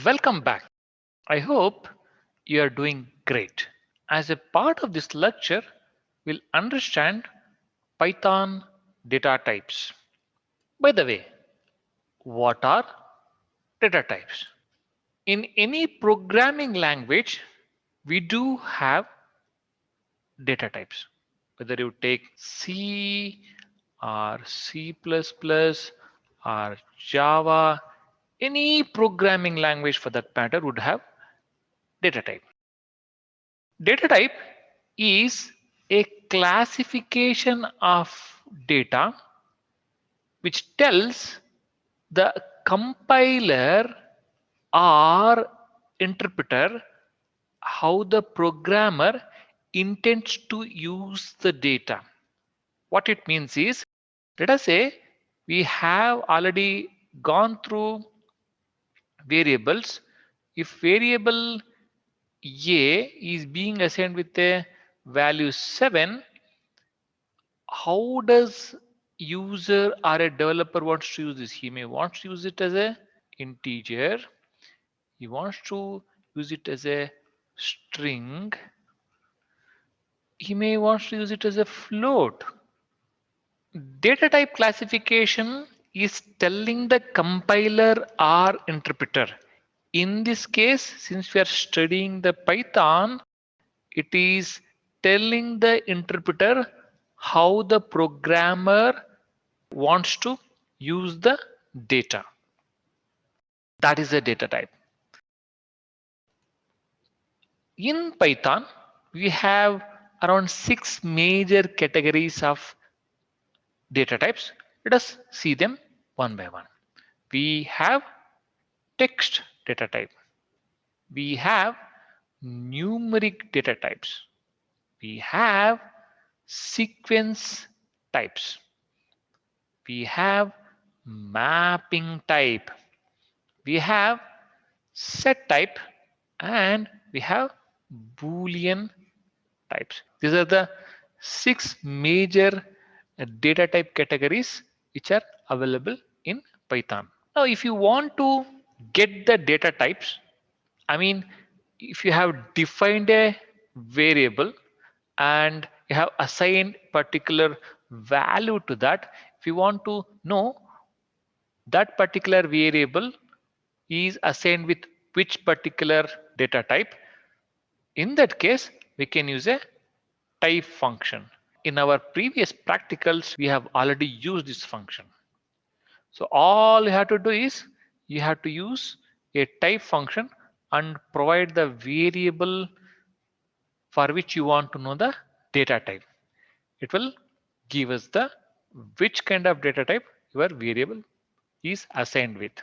Welcome back. I hope you are doing great. As a part of this lecture, we'll understand Python data types. By the way, what are data types? In any programming language, we do have data types. Whether you take C or C++ or Java, any programming language for that matter would have data type. Data type is a classification of data which tells the compiler or interpreter how the programmer intends to use the data. What it means is, let us say we have already gone through variables. If variable A is being assigned with a value 7, how does user or a developer wants to use this? He may want to use it as a integer. He wants to use it as a string. He may want to use it as a float. Data type classification is telling the compiler or interpreter. In this case, since we are studying the Python, it is telling the interpreter how the programmer wants to use the data. That is a data type. In Python, we have around 6 major categories of data types. Let us see them one by one. We have text data type. We have numeric data types. We have sequence types. We have mapping type. We have set type, and we have Boolean types. These are the 6 major data type categories which are available in Python. Now, if you want to get the data types, I mean, if you have defined a variable and you have assigned particular value to that, if you want to know that particular variable is assigned with which particular data type, in that case, we can use a type function. In our previous practicals, we have already used this function. So all you have to do is you have to use a type function and provide the variable for which you want to know the data type. It will give us the which kind of data type your variable is assigned with.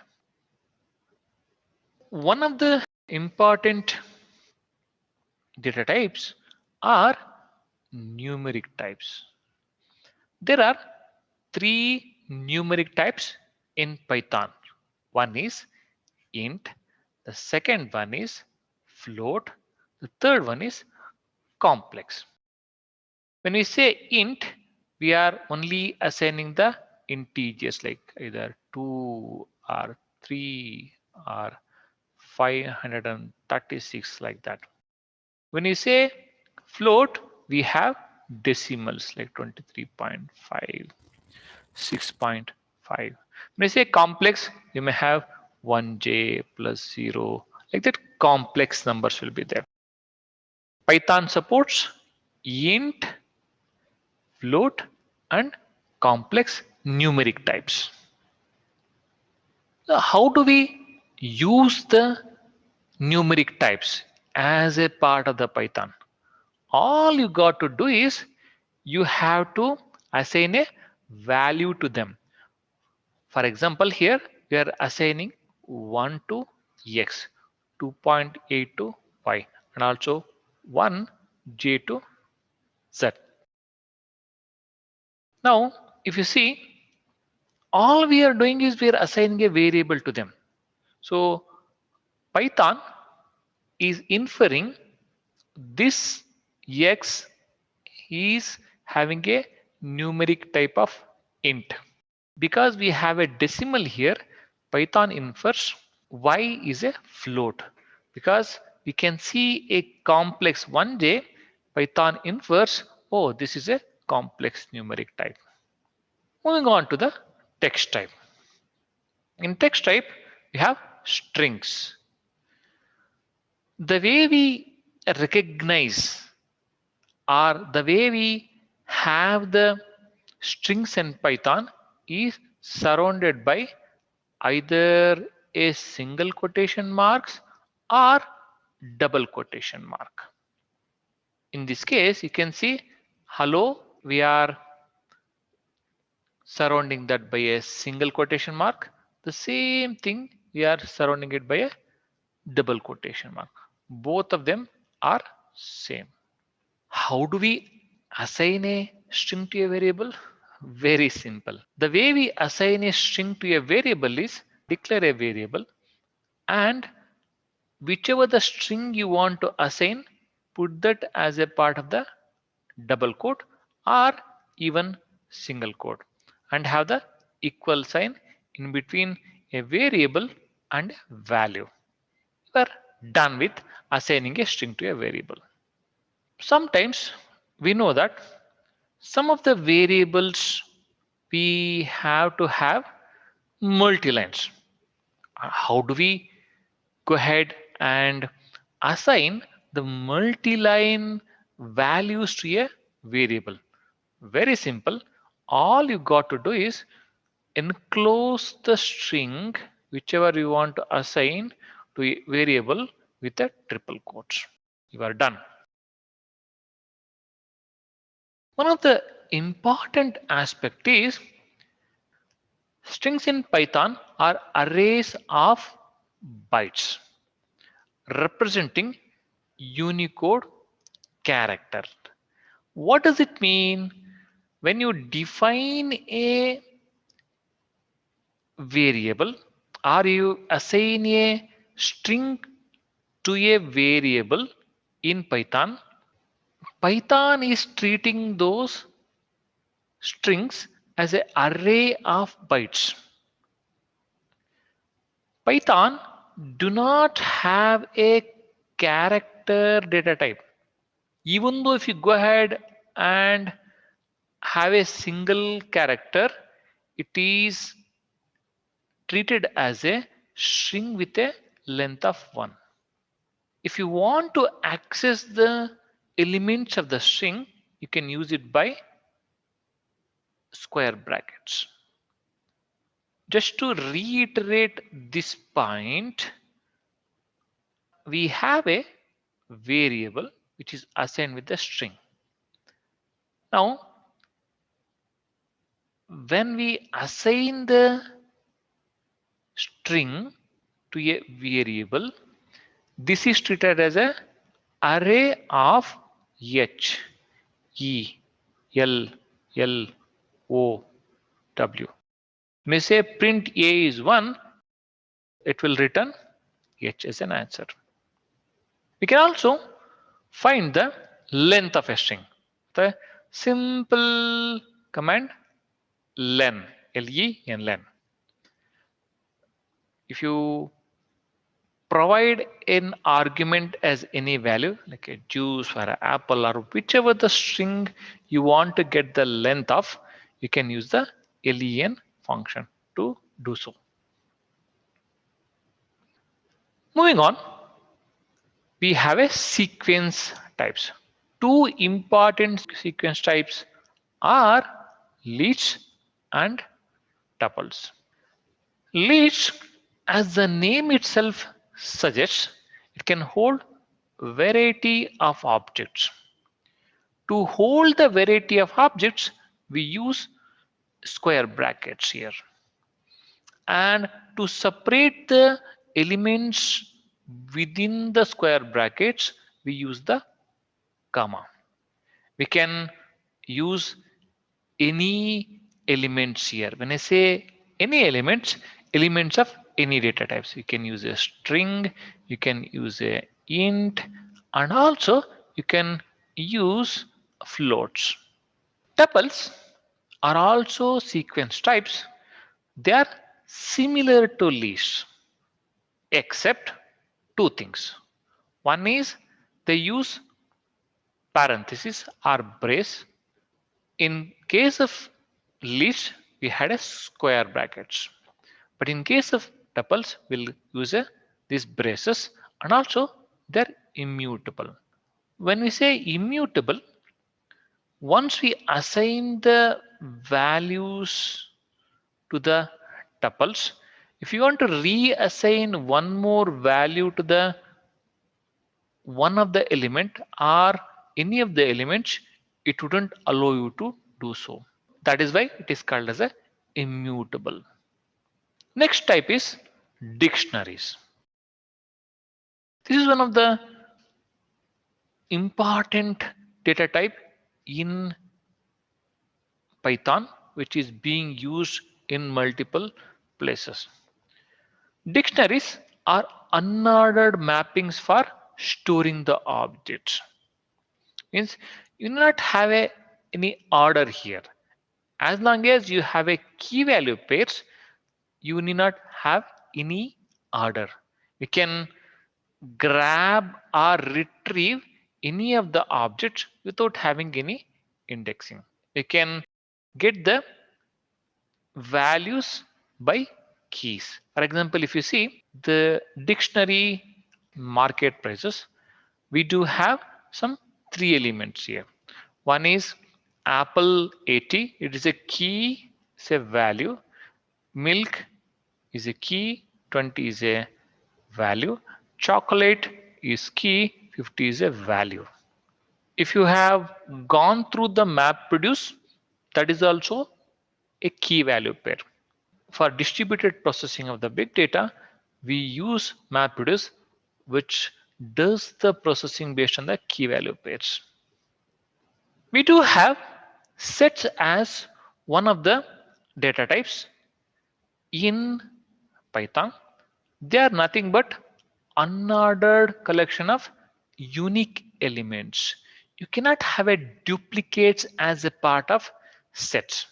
One of the important data types are numeric types. There are 3 numeric types in Python. One is int, the second one is float, the third one is complex. When we say int, we are only assigning the integers like either 2 or 3 or 536 like that. When you say float, we have decimals like 23.5, 6.5. When you say complex, you may have 1j plus 0, like that. Complex numbers will be there. Python supports int, float, and complex numeric types. So how do we use the numeric types as a part of the Python? All you got to do is you have to assign a value to them. For example, here we are assigning 1 to x, 2.8 to y, and also 1j to z. Now, if you see, all we are doing is we are assigning a variable to them. So Python is inferring this x is having a numeric type of int. Because we have a decimal here, Python infers y is a float because we can see a complex one day. Python infers, oh, this is a complex numeric type. Moving on to the text type. In text type, we have strings. The way we recognize or the way we have the strings in Python is surrounded by either a single quotation marks or double quotation mark. In this case, you can see hello, we are surrounding that by a single quotation mark. The same thing we are surrounding it by a double quotation mark. Both of them are same. How do we assign a string to a variable? Very simple. The way we assign a string to a variable is declare a variable and whichever the string you want to assign, put that as a part of the double quote or even single quote and have the equal sign in between a variable and a value. You are done with assigning a string to a variable. Sometimes we know that some of the variables we have to have multi-lines. How do we go ahead and assign the multi-line values to a variable? Very simple. All you got to do is enclose the string whichever you want to assign to a variable with a triple quotes. You are done. One of the important aspect is strings in Python are arrays of bytes representing Unicode character. What does it mean when you define a variable or you assign a string to a variable in Python? Python is treating those strings as an array of bytes. Python do not have a character data type. Even though if you go ahead and have a single character, it is treated as a string with a length of 1. If you want to access the elements of the string, you can use it by square brackets. Just to reiterate this point, we have a variable which is assigned with the string. Now, when we assign the string to a variable, this is treated as an array of H, E, L, L, O, W. May say print A is 1, it will return H as an answer. We can also find the length of a string. The simple command len, L-E-N, len. If you provide an argument as any value like a juice or an apple or whichever the string you want to get the length of, you can use the len function to do so. Moving on, we have a sequence types. Two important sequence types are lists and tuples. List, as the name itself suggests, it can hold variety of objects. To hold the variety of objects, we use square brackets here. And to separate the elements within the square brackets, we use the comma. We can use any elements here. When I say any elements, elements of any data types. You can use a string, you can use a int, and also you can use floats. Tuples are also sequence types. They are similar to list, except two things. One is they use parenthesis or brace. In case of list, we had a square brackets. But in case of tuples, we'll use these braces, and also they're immutable. When we say immutable, once we assign the values to the tuples, if you want to reassign one more value to the one of the element or any of the elements, it wouldn't allow you to do so. That is why it is called as a immutable. Next type is dictionaries. This is one of the important data type in Python, which is being used in multiple places. Dictionaries are unordered mappings for storing the objects. Means you do not have any order here. As long as you have a key value pairs, you need not have any order. You can grab or retrieve any of the objects without having any indexing. You can get the values by keys. For example, if you see the dictionary market prices, we do have some three elements here. One is apple 80, it is a key, it's a value. Milk is a key, 20 is a value. Chocolate is key, 50 is a value. If you have gone through the map produce, that is also a key value pair. For distributed processing of the big data, we use MapReduce, which does the processing based on the key value pairs. We do have sets as one of the data types in Python. They are nothing but unordered collection of unique elements. You cannot have a duplicates as a part of sets.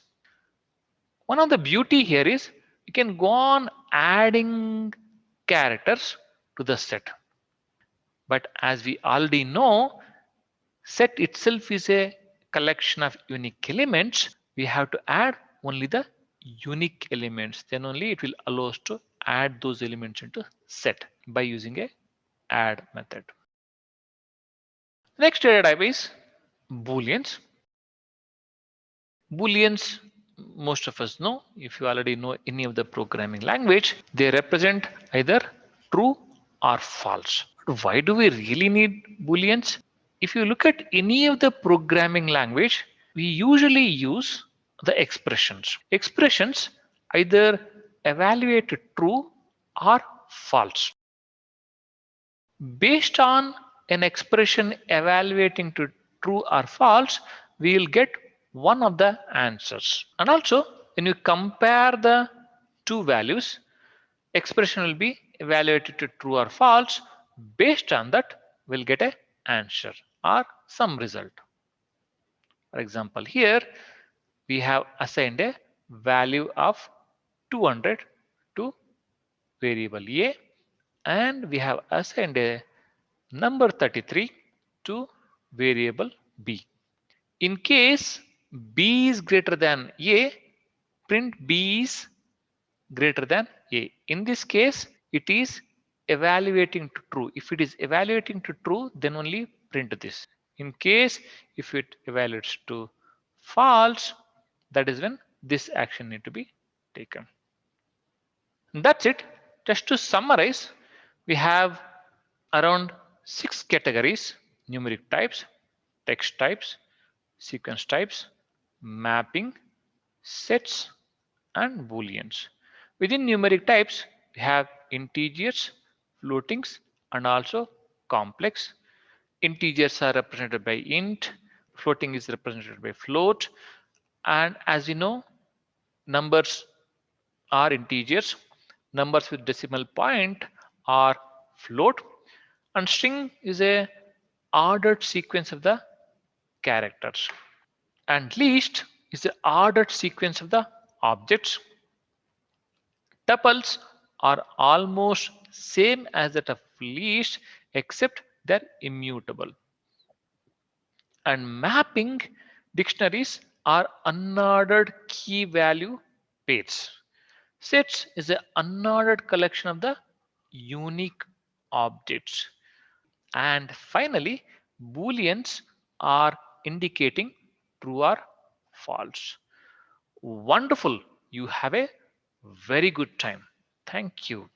One of the beauty here is you can go on adding characters to the set. But as we already know, set itself is a collection of unique elements. We have to add only the unique elements. Then only it will allow us to add those elements into set by using a add method. Next data type is booleans. Booleans, most of us know, if you already know any of the programming language, they represent either true or false. Why do we really need booleans? If you look at any of the programming language, we usually use the expressions. Expressions either evaluate true or false. Based on an expression evaluating to true or false, we will get one of the answers. And also, when you compare the two values, expression will be evaluated to true or false. Based on that, we'll get an answer or some result. For example, here we have assigned a value of 200 to variable A, and we have assigned a number 33 to variable B. In case B is greater than A, print B is greater than A. In this case, it is evaluating to true. If it is evaluating to true, then only print this. In case if it evaluates to false, that is when this action need to be taken. That's it. Just to summarize, we have around 6 categories: numeric types, text types, sequence types, mapping, sets, and booleans. Within numeric types, we have integers, floatings, and also complex. Integers are represented by int, floating is represented by float, and as you know, numbers are integers, numbers with decimal point are float, and string is a ordered sequence of the characters, and list is the ordered sequence of the objects. Tuples are almost same as that of list except they're immutable. And mapping dictionaries are unordered key value pairs. Sets is an unordered collection of the unique objects. And finally, booleans are indicating true or false. Wonderful. You have a very good time. Thank you.